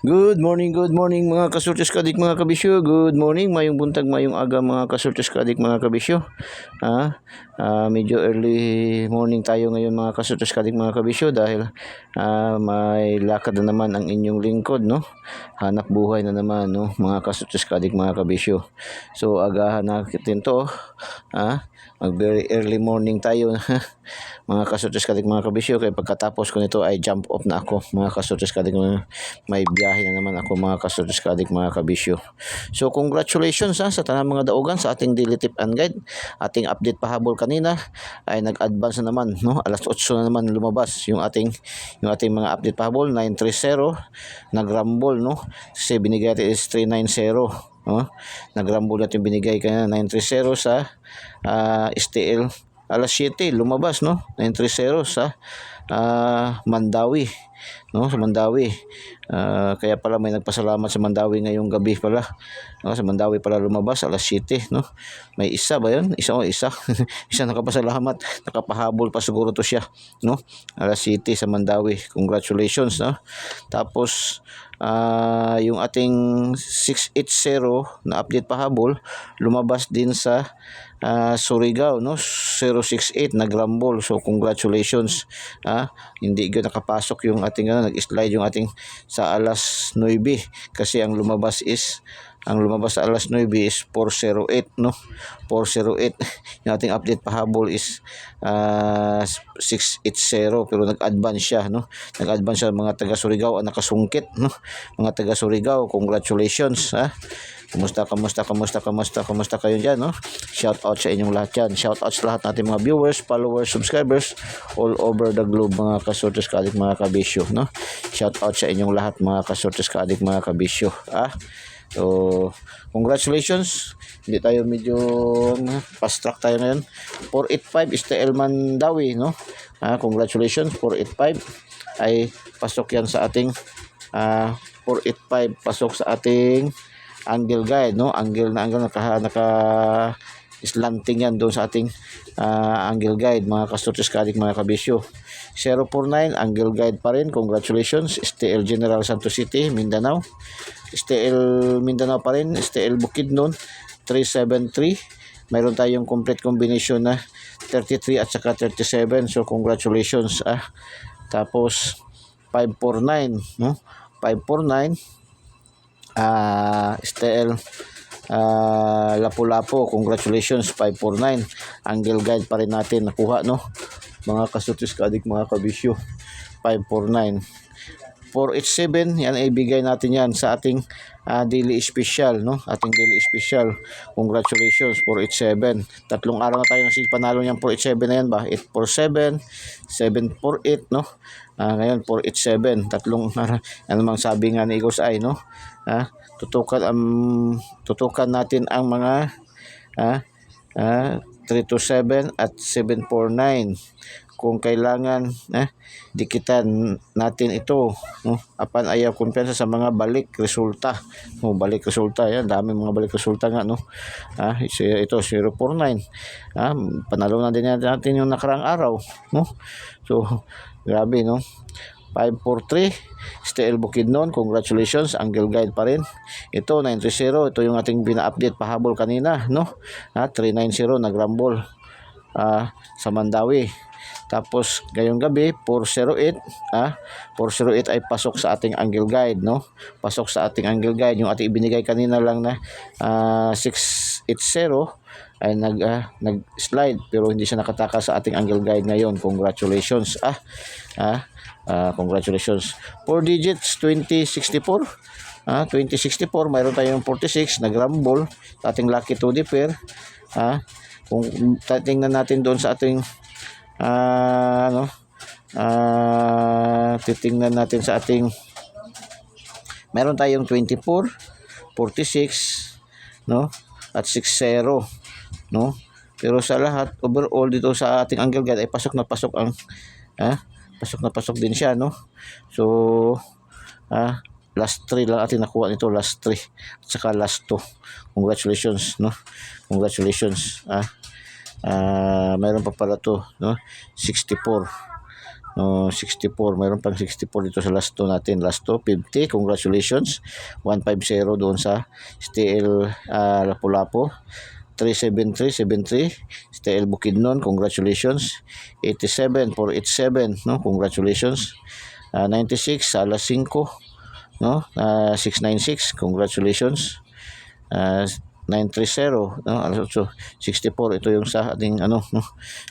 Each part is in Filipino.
Good morning mga kasurtes kadik mga kabisyo. Good morning, mayong buntag, mayong aga mga kasurtes kadik mga kabisyo. Medyo early morning tayo ngayon mga kasurtes kadik mga kabisyo dahil may lakad na naman ang inyong lingkod, no? Hanap buhay na naman, no, mga kasurtes kadik mga kabisyo. So agahan natin to, mag very early morning tayo mga kasurtes kadik mga kabisyo, kaya pagkatapos ko nito ay jump off na ako mga kasurtes kadik, may biyahe na naman ako mga kasurtes kadik mga kabisyo. So congratulations sa tanang mga daugan sa ating daily tip and guide. Ating update pahabol kanina ay nag-advance na naman, no? Alas 8 na naman lumabas yung ating mga update pahabol 930, nagrumble, no? Kasi binigay natin is 390. Nagrumble natin binigay kaya 930 sa STL. Alas 7 lumabas, no? 930 sa Mandawi, no? Sa Mandawi. Kaya pala may nagpasalamat sa Mandawi ngayong gabi pala, no? Sa Mandawi pala lumabas alas 7, no? May isa ba 'yun? Isa isa nakapasalamat, nakapahabol pa siguro to siya, no? Alas 7 sa Mandawi. Congratulations, no? Tapos yung ating 680 na update pahabol lumabas din sa Surigao, no? 068 nagrumble. So congratulations. Hindi ko nakapasok yung ating nag-slide yung ating sa alas 9 kasi ang lumabas sa alas 9 is 408, no? 408. Yung ating update pahabol is 680 pero nag-advance siya, no? Nag-advance siya mga taga Surigao ang nakasungkit, no? Mga taga Surigao, congratulations, Kamusta kayo dyan, no? Shout out sa inyong lahat yan. Shout out sa lahat natin mga viewers, followers, subscribers all over the globe mga kasurtes kadik mga kabisyo, no? Shout out sa inyong lahat mga kasurtes kadik mga kabisyo. So congratulations. Hindi tayo medyo fast track tayo ngayon. 485 STL Mandawi, no? Congratulations, 485 ay pasok yan sa ating 485 pasok sa ating angle guide, no? Angle naka slanting yan doon sa ating angle guide mga kasurtes kadik mga kabisyo. 049 angle guide pa rin. Congratulations. STL General Santos City, Mindanao. STL Mindanao pa rin. STL Bukidnon 373. Mayroon tayong complete combination na 33 at saka 37. So congratulations. Tapos 549, no? 549 STL Lapu-Lapu, congratulations. 549 angle guide pa rin natin nakuha, no? Mga kasurtes kadik mga kabisyo. 549 487 yan ay bigay natin yan sa ating daily special, no? Ating daily special. Congratulations 487. Tatlong araw na tayo nasi panalo niyang 487 na yan ba? 847 748, no? Ngayon 487. Tatlong araw. Ano mang sabi nga ni Igos ay, no? Tutukan natin ang mga 327 at 749 kung kailangan dikitan natin ito, no? Apan ayaw kumpiyansa sa mga balik resulta, no? Balik resulta yan, dami mga balik resulta nga, no? Ito 049 panalo na din natin yung nakarang araw, no? So grabe, no? 543 STL Bukidnon, congratulations, angle guide pa rin. Ito 930, ito yung ating bina-update pahabol kanina, no? 390 nagrumble sa Mandawi. Tapos ngayong gabi 408 408 ay pasok sa ating angle guide, no? Pasok sa ating angle guide yung ating ibinigay kanina lang na 680 ay nag-slide pero hindi siya nakatakas sa ating angle guide ngayon. Congratulations. Congratulations. 4 digits 2064. 2064 mayroon tayong 46 nagrumble sa ating lucky 2D pair. Kung tingnan natin doon sa ating titingnan natin sa ating meron tayong 24 46, no? At 60, no? Pero sa lahat overall dito sa ating angle guide ay pasok na pasok ang pasok din siya, no? So last 3 lang ating nakuha nito, last 3 at saka last 2. Congratulations, no? Congratulations. Mayroon pa pala to, no? 64 64, mayroon pang 64 dito sa last 2 natin. Last 2, 50. Congratulations. 150 doon sa STL Lapu-Lapu. 37373 STL Bukidnon, congratulations. 87 487, no, congratulations. 96 Sala 5, no, 696, congratulations. 930, no, so 64, ito yung sa ating no,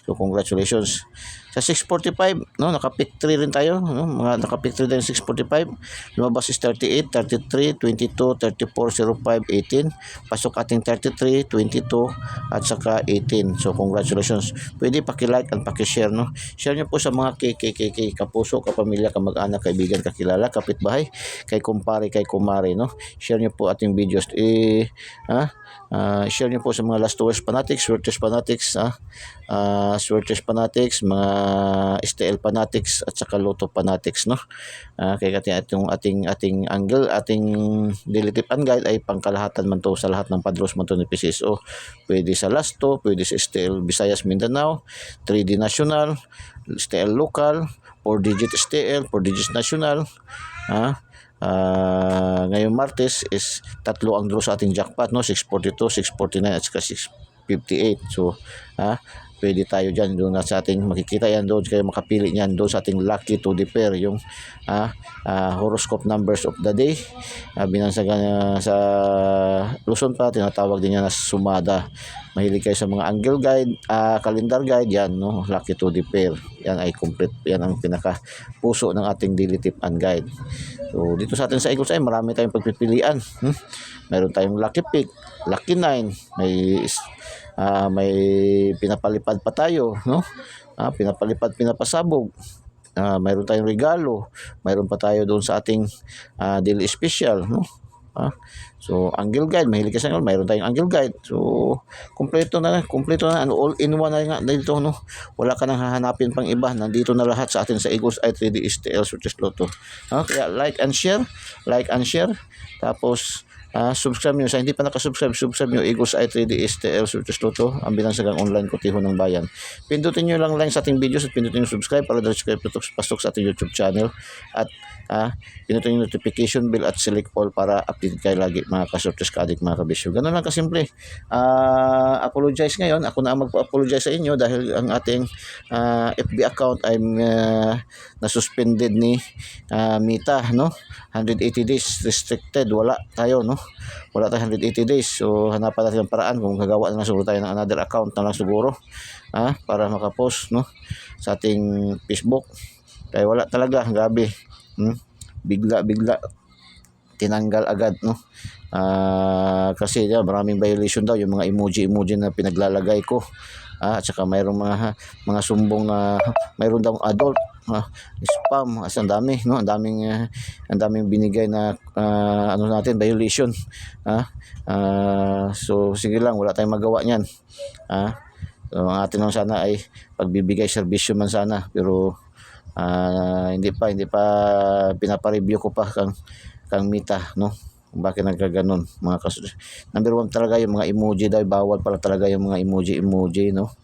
so congratulations. Sa 645, no, naka-pick 3 rin tayo, no, mga naka-pick 3 din 645. Lumabas is 38, 33, 22, 34, 05, 18. Pasok ating 33, 22 at saka 18. So congratulations. Pwede paki-like at paki-share, no. Share niyo po sa mga kapuso, kapamilya, kamag-anak, kaibigan, kakilala, kapitbahay, kay kumpare, kay kumare, no. Share niyo po ating videos. Share niyo po sa mga Last Tours Fanatics, Swertes Fanatics, Swertes Fanatics, mga STL Fanatics at saka Lotto Fanatics, no. Kaya ating angle, ating daily tip and guide ay pangkalahatan man to sa lahat ng padros man to ni PCSO. Pwede sa Lasto, pwede sa STL Visayas Mindanao, 3D National, STL Local, 4-digit STL, 4-digit National. Ngayong Martes is 3 ang draw sa ating jackpot, no, 642, 649 at saka 658. So pwede tayo dyan doon sa ating makikita yan doon, kayo makapili niyan doon sa ating lucky to the pair, yung horoscope numbers of the day. Binansagan sa Luzon pa tinatawag din yan na sumada. Mahilig kayo sa mga angle guide, calendar guide, yan, no, lucky to the pair, yan ay complete, yan ang pinaka puso ng ating daily tip and guide. So dito sa atin sa Eagles ay marami tayong pagpipilian. Meron tayong lucky pick, lucky 9, may pinapalipad pa tayo, no, pinapalipad, pinapasabog. Mayroon tayong regalo, mayroon pa tayo doon sa ating daily special, no. So angle guide, mahilig ka sa angle, mayroon tayong angle guide. So kompleto na all in one na nga dito, no. Wala ka nang hahanapin pang iba, nandito na lahat sa atin sa Eagles Eye 3D STL Swertes Lotto. Kaya like and share. Tapos subscribe nyo. Sa hindi pa nakasubscribe, subscribe nyo Eagles Eye 3D STL Swertes Lotto, ang binansagang online kotiho ng bayan. Pindutin nyo lang sa ating videos at pindutin nyo subscribe para diretso kayo pasok sa ating YouTube channel. At pinutin yung notification bell at select all para update kayo lagi, mga kasortes ka-addict, mga kabisyo. Ganun lang kasimple. Apologize ngayon. Ako na ang magpa-apologize sa inyo dahil ang ating FB account ay nasuspended ni Mita, no. 180 days restricted. Wala tayo, no. Wala tayo 180 days. So hanapan natin ang paraan kung gagawa na lang siguro tayo ng another account na lang siguro para makapost, no, sa ating Facebook. Kaya wala talaga, gabi. Bigla tinanggal agad, no. Kasi maraming violation daw yung mga emoji na pinaglalagay ko. At saka mayroong mga sumbong na mayroon daw adult spam, ang dami, no, ang daming binigay na natin violation. So sige lang, wala tayong magawa niyan. So ang atin lang sana ay pagbibigay serbisyo man sana, pero hindi pa pinapa-review ko pa kang Mita, no, kung bakit nagkaganon, mga kasunod. Number 1 talaga yung mga emoji daw, bawal pala talaga yung mga emoji, no.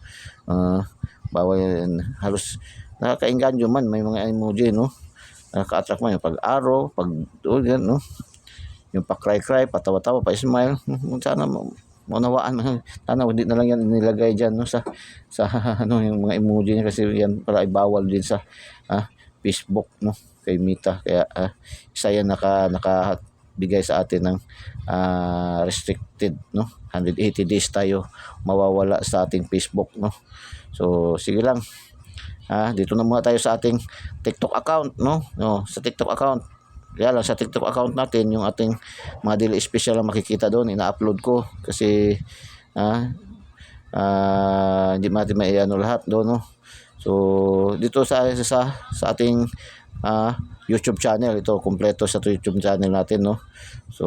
Bawal yan. Halos nakakainganyo man may mga emoji, no, nakaka-attract man yung pag-arrow, yan, no, yung pa-cry, patawa-tawa, pa-smile. Sana maunawaan man, sana hindi na lang yan nilagay diyan, no, sa yung mga emoji niya, kasi yan pala ay bawal din sa Facebook, no, kay Mita. Kaya isa yan nakabigay sa atin ng restricted, no, 180 days tayo mawawala sa ating Facebook, no. So sige lang, dito na muna tayo sa ating TikTok account, no, sa TikTok account. Kaya lang sa TikTok account natin, yung ating mga daily special lang makikita doon, ina-upload ko kasi hindi natin maiano lahat doon, no. So dito sa ating YouTube channel, ito kompleto sa YouTube channel natin, no. So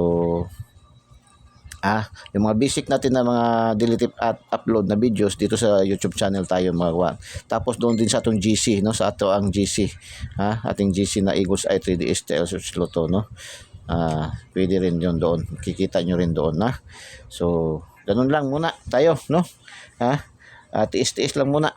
yung mga basic natin na mga daily tip at upload na videos dito sa YouTube channel tayo magawa. Tapos doon din sa atong GC, no, sa ato ang GC, ating GC na Eagles Eye 3D STL Swertes Lotto, no. Pwede rin yun doon, kikita nyo rin doon, So ganun lang muna tayo, no. Tiis-tiis lang muna.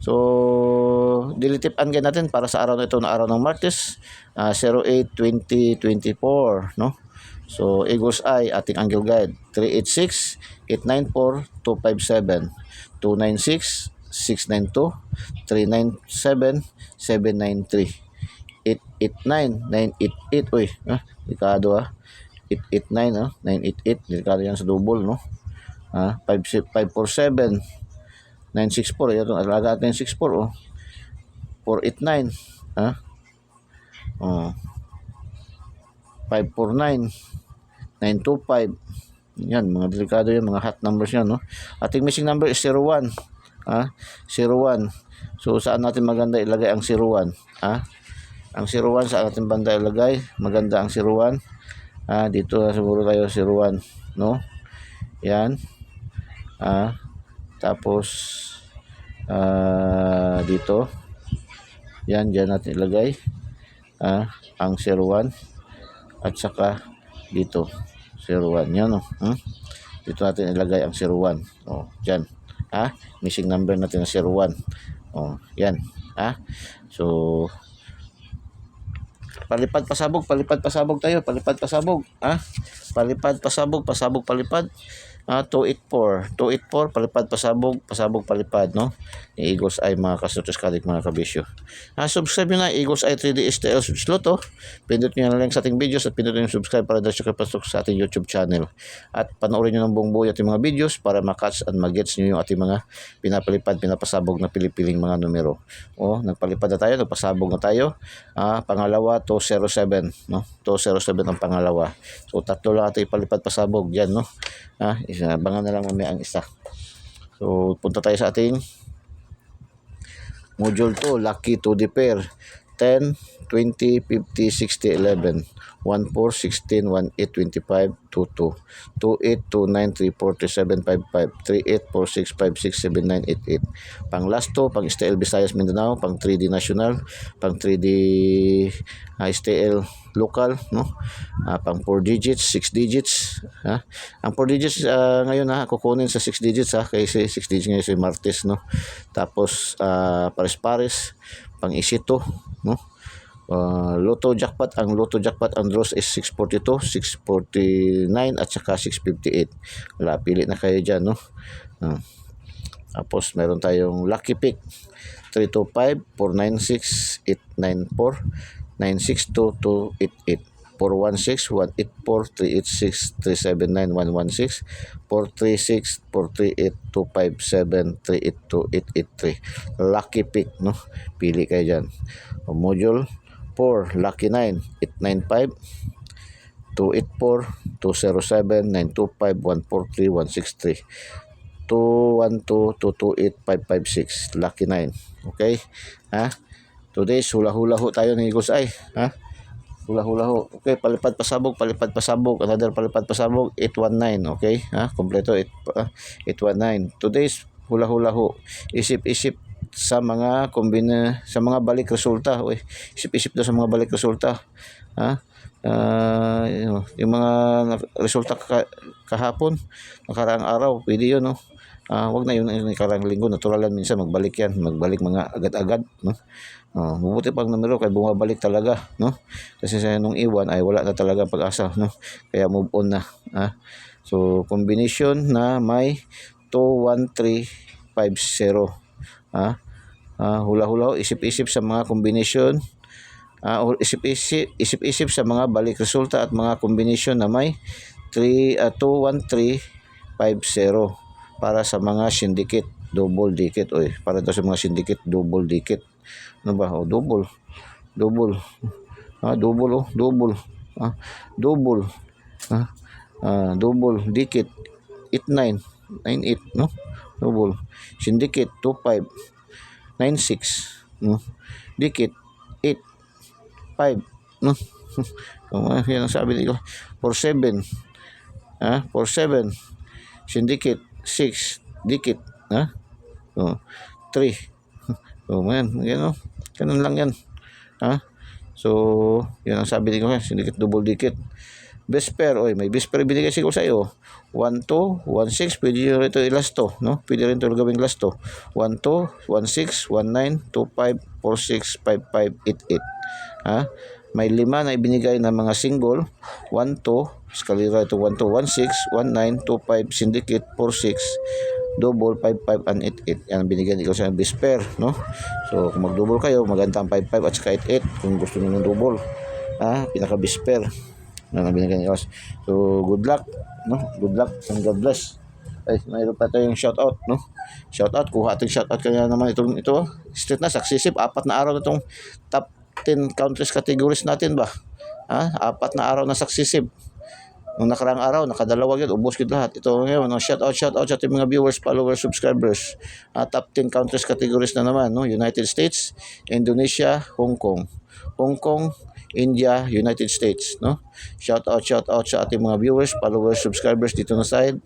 So, dilitipan din natin para sa araw na ito na araw ng Martes, 08/20/24, no? So, Eagle's Eye, ating angle guide, 386-894-257, 296-692, 397-793, 889-988, uy, delikado 889, 988, delikado yan sa double, no? 547, 964, ito alaga natin 64, 489, 549, 925. Yan, mga delikado yan, mga hot numbers yan, no? Ating missing number is 01, 01. So, saan natin maganda ilagay ang 01, Ang 01, saan natin banda ilagay? Maganda ang 01. Dito siguro tayo 01, no? Yan. Tapos dito. Yan, diyan natin ilagay. Ang 01 at saka dito 01. Yan, no? Dito natin ilagay ang 01. Diyan. Missing number natin ang 01. Yan. So, palipad pasabog tayo, palipad pasabog, palipad pasabog, palipad. 284, palipad pasabog, palipad, no? Eagle's Eye, mga kasutos kadik, mga kabisyo. Subscribe nyo na Eagle's Eye 3D STL Slot, pindot nyo na lang sa ating videos at pindot nyo yung subscribe para dahil kayo pasok sa ating YouTube channel. At panoorin nyo ng buong buo ating mga videos para makatch at mag-gets nyo yung ating mga pinapalipad, pinapasabog na pilipiling mga numero. Nagpalipad na tayo, nagpasabog na tayo. Pangalawa, 207, no? 207 ang pangalawa. So, tatlo lang ating palipad pasabog yan, no? Abangan na lang mamaya ang isa. So, punta tayo sa ating module 2, lucky 2D pair. 10, 20, 50, 60, 11, 1, 4, 16, 1, 8, 25, 2, 2, 2, 8, 2, 9, 3, 4, 3, 7, 5, 5, 3, 8, 4, 6, 5, 6, 7, 9, 8, 8. Pang last 2, pang STL Visayas Mindanao, pang 3D National, pang 3D STL local, no? Pang 4 digits, 6 digits, Ang 4 digits ngayon kukunin sa 6 digits kasi 6 digits ngayon si Martes, no? Tapos pares-pares, pang isito, no? Lotto jackpot, ang draws is 642, 649 at saka 658. Wala, pili na kayo dyan, no? Tapos meron tayong lucky pick 325, 496, 894, 962, 288, 416, 184, 386, 379, 116, 436, 438, 257, 382, 883. Lucky pick, no? Pili kayo dyan. Module 4, lucky 9, 895, 284, 207, 925, 143, 163, 212, 228, 556. Lucky 9. Okay? Today's hula-hula ho tayo ng Eagle's Eye. Hula-hula ho. Okay, palipad pasabog. Another palipad pasabog, 819. Okay? Kompleto 819. Today's hula-hula ho. Isip-isip sa mga sa mga balik resulta. Isip-isip daw sa mga balik resulta. Yung mga resulta kahapon, nakaraang araw, pwede yun, no? Wag na yun nakaraang linggo, natural lang minsan magbalik mga agad-agad, no? Mabuti pang numero kay bumabalik talaga, no? Kasi sa nung iwan ay wala na talaga pag-asa, no? Kaya move on na. So combination na may 21350. Hula-hula, isip-isip sa mga combination, isip-isip sa mga balik resulta at mga combination na may 21350 para sa mga syndicate, double dikit, para daw sa mga syndicate, double dikit. Ano ba? Double. Double, double dikit 8998, no? Double syndicate 2596, no? Dikit 85, no? Yan ang sabi ko. 47, 47 syndicate 6 dikit, 3. Ganun lang yan. So yan ang sabi ko, syndicate double dikit. Vesper, oy, may Vesper binigay siguro sa iyo. 1 2 1 6, pwede nyo rin ito ilasto, no? Pwede rin ito gawing lasto. 1 2 1 6 1 9 2 5 4 6 5 5 8 8. Ha? May 5 na ibinigay na mga single. 1 2, eskalera ito 1 2 1 6 1 9 2 5 syndicate 4 6 double 5 5 and 8 8. Yan ang binigyan ko sa Vesper, no? So kung mag-double kayo, maganda ang 5 5 at saka 8 8 kung gusto niyo ng double. Pinaka Vesper na binigyan ni Os. So good luck, no? Good luck and God bless. Ay, mayroon pa tayong shout out, no? Shout out, kuha ating shout out kanya naman ito. Straight na successive, 4 na araw na itong top 10 countries categories natin ba? 4 na araw na successive. Nung nakarang araw, nakadalawa yun, ubos yun lahat. Ito ngayon, no? Shout out sa ating mga viewers, followers, subscribers. Top 10 countries categories na naman, no? United States, Indonesia, Hong Kong. Hong Kong, India, United States, no? Shout out sa ating mga viewers, followers, subscribers dito na side.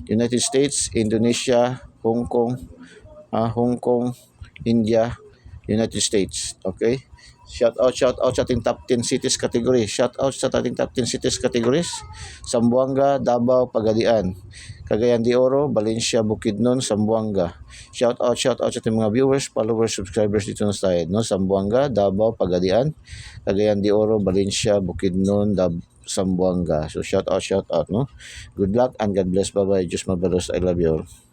United States, Indonesia, Hong Kong, India, United States. Okay? Shout out sa ating top 10 cities category. Shout out sa ating top 10 cities categories. Zamboanga, Davao, Pagadian. Cagayan de Oro, Valencia, Bukidnon, Zamboanga. Shout out sa ating mga viewers, followers, subscribers dito na side, no? Zamboanga, Davao, Pagadian, Cagayan de Oro, Valencia, Bukidnon, Zamboanga. So shout out, no? Good luck and God bless. Bye-bye. Diyos mabalos. I love you all.